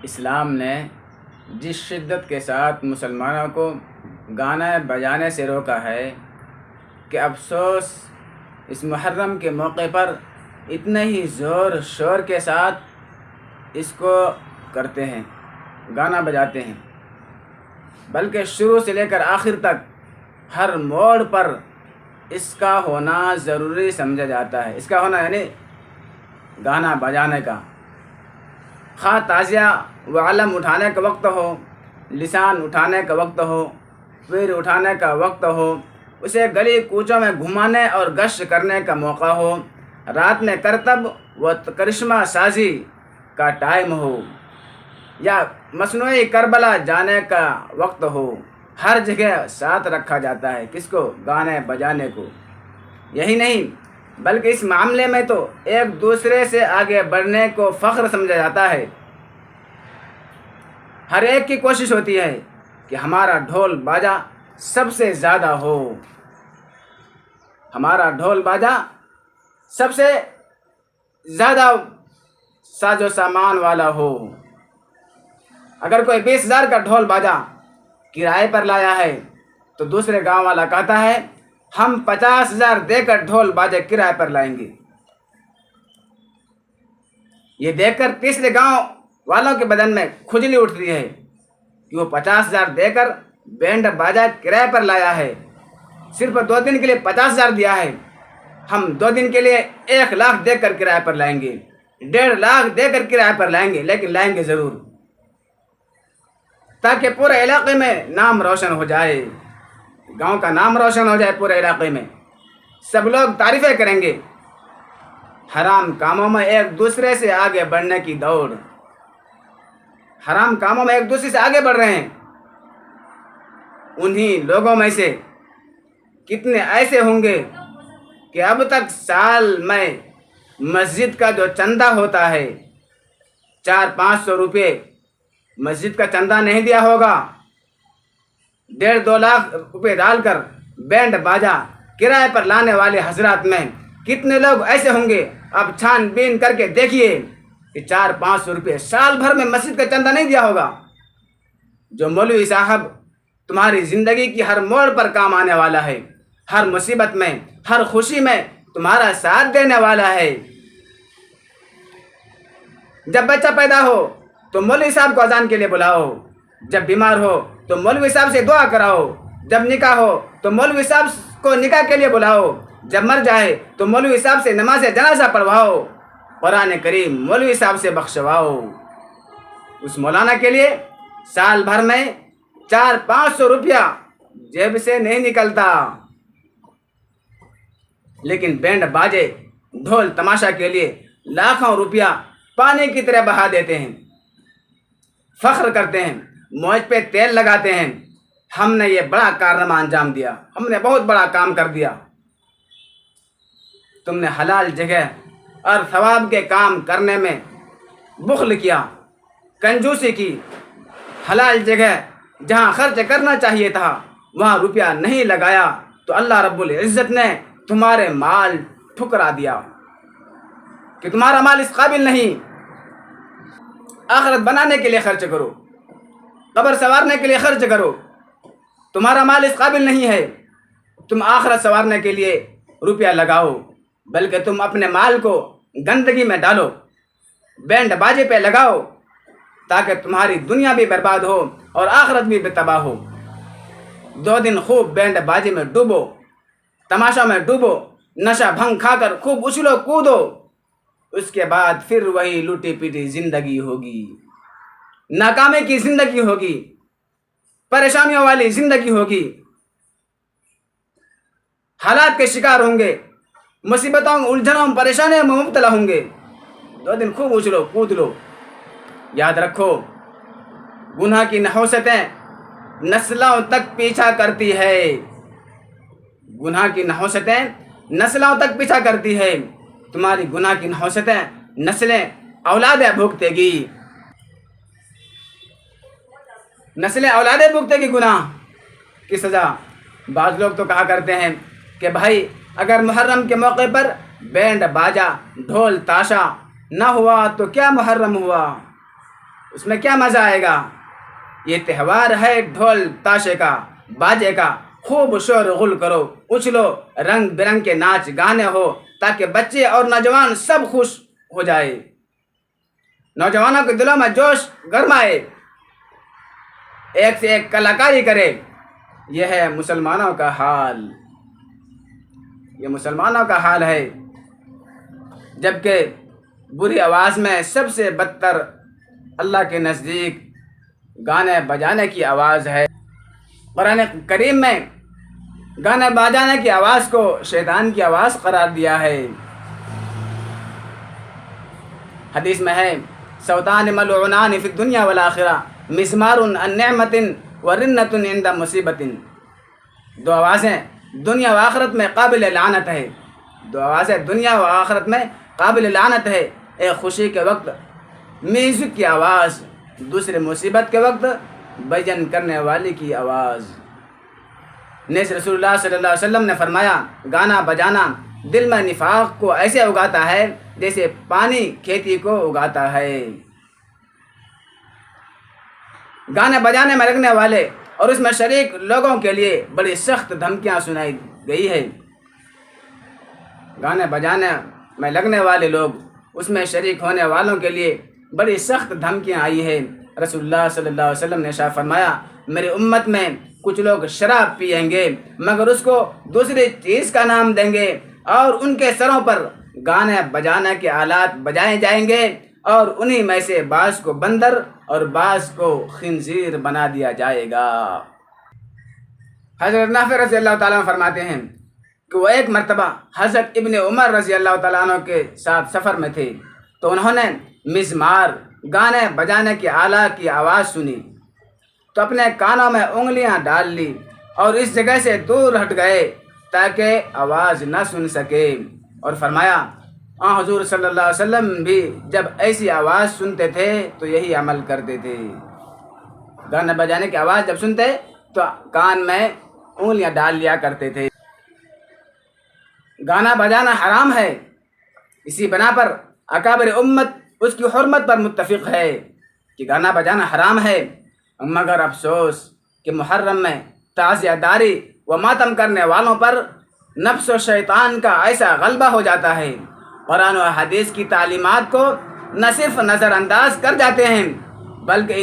اسلام نے جس شدت کے ساتھ مسلمانوں کو گانے بجانے سے روکا ہے کہ افسوس اس محرم کے موقع پر اتنے ہی زور شور کے ساتھ اس کو کرتے ہیں، گانا بجاتے ہیں، بلکہ شروع سے لے کر آخر تک ہر موڑ پر اس کا ہونا ضروری سمجھا جاتا ہے۔ اس کا ہونا یعنی گانا بجانے کا، خواہ تعزیہ و علم اٹھانے کا وقت ہو، لسان اٹھانے کا وقت ہو، پیر اٹھانے کا وقت ہو، اسے گلی کوچوں میں گھمانے اور گشت کرنے کا موقع ہو، رات میں کرتب و کرشمہ سازی کا ٹائم ہو، یا مصنوعی کربلا جانے کا وقت ہو، ہر جگہ ساتھ رکھا جاتا ہے کس کو؟ گانے بجانے کو۔ یہی نہیں بلکہ اس معاملے میں تو ایک دوسرے سے آگے بڑھنے کو فخر سمجھا جاتا ہے۔ ہر ایک کی کوشش ہوتی ہے کہ ہمارا ڈھول باجا سب سے زیادہ ہو، ہمارا ڈھول باجا سب سے زیادہ ساز و سامان والا ہو۔ اگر کوئی 20,000 کا ڈھول باجا کرائے پر لایا ہے تو دوسرے گاؤں والا کہتا ہے ہم 50,000 دے کر ڈھول باجے کرائے پر لائیں گے۔ یہ دیکھ کر تیسرے گاؤں والوں کے بدن میں کھجلی اٹھتی ہے کہ وہ 50,000 دے کر بینڈ باجا کرائے پر لایا ہے، صرف 2 دن کے لیے 50,000 دیا ہے، ہم 2 دن کے لیے 1,00,000 دے کر کرائے پر لائیں گے، 1,50,000 دے کر کرائے پر لائیں گے، لیکن لائیں گے ضرور، تاکہ پورے علاقے میں نام روشن ہو جائے، گاؤں کا نام روشن ہو جائے پورے علاقے میں، سب لوگ تعریفیں کریں گے۔ حرام کاموں میں ایک دوسرے سے آگے بڑھنے کی دوڑ، حرام کاموں میں ایک دوسرے سے آگے بڑھ رہے ہیں۔ انہی لوگوں میں سے کتنے ایسے ہوں گے کہ اب تک سال میں مسجد کا جو چندہ ہوتا ہے 400-500 روپے مسجد کا چندہ نہیں دیا ہوگا، 1.5-2 لاکھ روپے ڈال کر بینڈ باجا کرائے پر لانے والے حضرات میں کتنے لوگ ایسے ہوں گے؟ اب چھان بین کر کے دیکھیے کہ 400-500 روپے سال بھر میں مسجد کا چندہ نہیں دیا ہوگا۔ جو مولوی صاحب تمہاری زندگی کی ہر موڑ پر کام آنے والا ہے، ہر مصیبت میں، ہر خوشی میں تمہارا ساتھ دینے والا ہے۔ جب بچہ پیدا ہو تو مولوی صاحب کو اذان کے لیے بلاؤ، جب بیمار ہو تو مولوی صاحب سے دعا کراؤ، جب نکاح ہو تو مولوی صاحب کو نکاح کے لیے بلاؤ، جب مر جائے تو مولوی صاحب سے نماز جنازہ پڑھواؤ، قرآن کریم مولوی صاحب سے بخشواؤ۔ اس مولانا کے لیے سال بھر میں 400-500 روپیہ جیب سے نہیں نکلتا، لیکن بینڈ باجے ڈھول تماشا کے لیے لاکھوں روپیہ پانی کی طرح بہا دیتے ہیں، فخر کرتے ہیں، موج پہ تیل لگاتے ہیں، ہم نے یہ بڑا کارنامہ انجام دیا، ہم نے بہت بڑا کام کر دیا۔ تم نے حلال جگہ اور ثواب کے کام کرنے میں بخل کیا، کنجوسی کی، حلال جگہ جہاں خرچ کرنا چاہیے تھا وہاں روپیہ نہیں لگایا تو اللہ رب العزت نے تمہارے مال ٹھکرا دیا کہ تمہارا مال اس قابل نہیں۔ آخرت بنانے کے لیے خرچ کرو، قبر سنوارنے کے لیے خرچ کرو، تمہارا مال اس قابل نہیں ہے تم آخرت سنوارنے کے لیے روپیہ لگاؤ، بلکہ تم اپنے مال کو گندگی میں ڈالو، بینڈ باجے پہ لگاؤ تاکہ تمہاری دنیا بھی برباد ہو اور آخرت بھی تباہ ہو۔ 2 دن خوب بینڈ باجے میں ڈوبو، تماشا میں ڈوبو، نشہ بھنگ کھا کر خوب اچھلو کودو، اس کے بعد پھر وہی لوٹی پیٹی زندگی ہوگی، ناکامی کی زندگی ہوگی، پریشانیوں والی زندگی ہوگی، حالات کے شکار ہوں گے، مصیبتوں الجھنوں پریشانیوں میں مبتلا ہوں گے۔ 2 دن خوب اچھلو کود لو۔ یاد رکھو گناہ کی نحوستیں نسلوں تک پیچھا کرتی ہے، گناہ کی نحوستیں نسلوں تک پیچھا کرتی ہے، تمہاری گناہ کی نحوستیں نسلیں اولادیں بھوگتے گی، نسلیں اولادیں بھوگتے گی گناہ کی سزا۔ بعض لوگ تو کہا کرتے ہیں کہ بھائی اگر محرم کے موقع پر بینڈ باجا ڈھول تاشا نہ ہوا تو کیا محرم ہوا؟ اس میں کیا مزہ آئے گا؟ یہ تہوار ہے ڈھول تاشے کا، باجے کا، خوب شور غل کرو، اچھلو، رنگ برنگ کے ناچ گانے ہو تاکہ بچے اور نوجوان سب خوش ہو جائے، نوجوانوں کے دلوں میں جوش گرمائے، ایک سے ایک کلاکاری کرے۔ یہ ہے مسلمانوں کا حال، یہ مسلمانوں کا حال ہے۔ جبکہ بری آواز میں سب سے بدتر اللہ کے نزدیک گانے بجانے کی آواز ہے۔ قرآن کریم میں گانے بجانے کی آواز کو شیطان کی آواز قرار دیا ہے۔ حدیث میں ہے صوتان ملعونان فی الدنیا والآخرہ مسمار عن نعمت ورنۃ عند مصیبت۔ دو آوازیں دنیا و آخرت میں قابل لعنت ہے، دو آوازیں دنیا و آخرت میں قابل لعنت ہے، ایک خوشی کے وقت میوزک کی آواز، دوسرے مصیبت کے وقت بیان کرنے والی کی آواز۔ نیز رسول اللہ صلی اللہ علیہ وسلم نے فرمایا گانا بجانا دل میں نفاق کو ایسے اگاتا ہے جیسے پانی کھیتی کو اگاتا ہے۔ گانے بجانے میں لگنے والے اور اس میں شریک لوگوں کے لیے بڑی سخت دھمکیاں سنائی گئی ہے۔ گانے بجانے میں لگنے والے لوگ، اس میں شریک ہونے والوں کے لیے بڑی سخت دھمکیاں آئی ہیں۔ رسول اللہ صلی اللہ علیہ وسلم نے ارشاد فرمایا میری امت میں کچھ لوگ شراب پئیں گے مگر اس کو دوسری چیز کا نام دیں گے، اور ان کے سروں پر گانے بجانے کے آلات بجائے جائیں گے، اور انہی میں سے بعض کو بندر اور بعض کو خنزیر بنا دیا جائے گا۔ حضرت نافع رضی اللہ تعالیٰ عنہ فرماتے ہیں کہ وہ ایک مرتبہ حضرت ابن عمر رضی اللہ تعالیٰ عنہ کے ساتھ سفر میں تھے تو انہوں نے مزمار گانے بجانے کے آلہ کی آواز سنی تو اپنے کانوں میں انگلیاں ڈال لی اور اس جگہ سے دور ہٹ گئے تاکہ آواز نہ سن سکے، اور فرمایا حضور صلی اللہ علیہ وسلم بھی جب ایسی آواز سنتے تھے تو یہی عمل کرتے تھے۔ گانے بجانے کی آواز جب سنتے تو کان میں انگلیاں ڈال لیا کرتے تھے۔ گانا بجانا حرام ہے، اسی بنا پر اکابر امت اس کی حرمت پر متفق ہے کہ گانا بجانا حرام ہے، مگر افسوس کہ محرم میں تعزیہ داری و ماتم کرنے والوں پر نفس و شیطان کا ایسا غلبہ ہو جاتا ہے، قرآن و حدیث کی تعلیمات کو نہ صرف نظر انداز کر جاتے ہیں بلکہ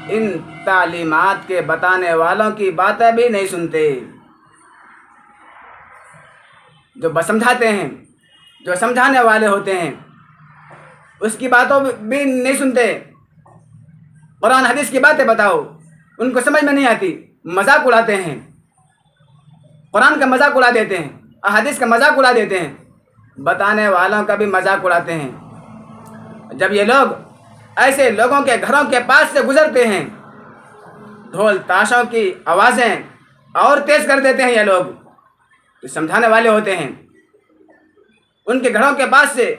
ان تعلیمات کے بتانے والوں کی باتیں بھی نہیں سنتے، جو بس سمجھاتے ہیں، جو سمجھانے والے ہوتے ہیں اس کی باتوں بھی نہیں سنتے۔ قرآن حدیث کی باتیں بتاؤ، ان کو سمجھ میں نہیں آتی، مذاق اڑاتے ہیں، قرآن کا مذاق اڑا دیتے ہیں، احادیث کا مذاق اڑا دیتے ہیں، بتانے والوں کا بھی مذاق اڑاتے ہیں۔ جب یہ لوگ ایسے لوگوں کے گھروں کے پاس سے گزرتے ہیں، ڈھول تاشوں کی آوازیں اور تیز کر دیتے ہیں، یہ لوگ جو سمجھانے والے ہوتے ہیں ان کے گھروں کے پاس سے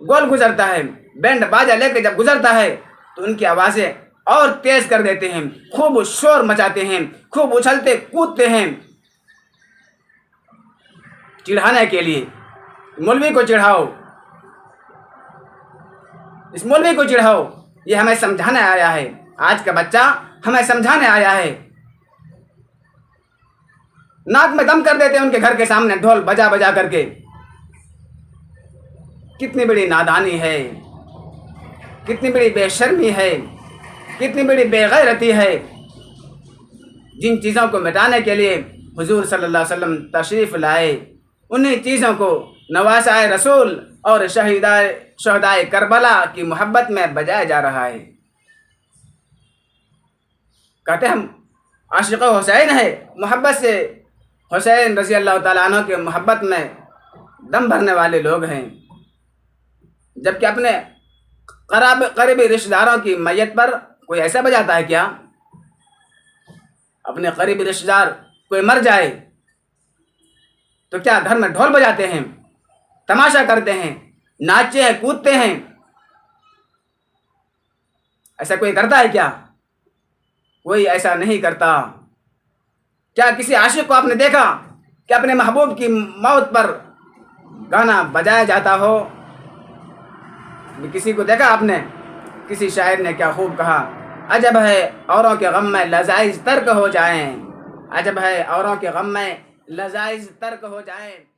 گول گزرتا ہے، بینڈ باجا لے کے جب گزرتا ہے تو ان کی آوازیں اور تیز کر دیتے ہیں، خوب شور مچاتے ہیں، خوب اچھلتے کودتے ہیں چڑھانے کے لیے۔ مولوی کو چڑھاؤ، اس مولوی کو چڑھاؤ، یہ ہمیں سمجھانے آیا ہے، آج کا بچہ ہمیں سمجھانے آیا ہے۔ ناک میں دم کر دیتے ہیں ان کے گھر کے سامنے ڈھول بجا بجا کر کے۔ کتنی بڑی نادانی ہے، کتنی بڑی بے شرمی ہے، کتنی بڑی بے غیرتی ہے۔ جن چیزوں کو مٹانے کے لیے حضور صلی اللہ علیہ وسلم تشریف لائے، انہی چیزوں کو نواسائے رسول اور شہدائے کربلا کی محبت میں بجایا جا رہا ہے۔ کہتے ہم عاشق حسین ہے، محبت سے حسین رضی اللہ تعالیٰ عنہ کے محبت میں دم بھرنے والے لوگ ہیں، جبکہ اپنے قریبی رشتہ داروں کی میت پر کوئی ایسا بجاتا ہے کیا؟ اپنے قریبی رشتہ دار کوئی مر جائے تو کیا گھر میں ڈھول بجاتے ہیں، تماشا کرتے ہیں، ناچتے ہیں، کودتے ہیں؟ ایسا کوئی کرتا ہے کیا؟ کوئی ایسا نہیں کرتا۔ کیا کسی عاشق کو آپ نے دیکھا کہ اپنے محبوب کی موت پر گانا بجایا جاتا ہو؟ کسی کو دیکھا آپ نے؟ کسی شاعر نے کیا خوب کہا، عجب ہے اوروں کے غم میں لذائذ ترک ہو جائیں، عجب ہے اوروں کے غم میں لذائذ ترک ہو جائیں۔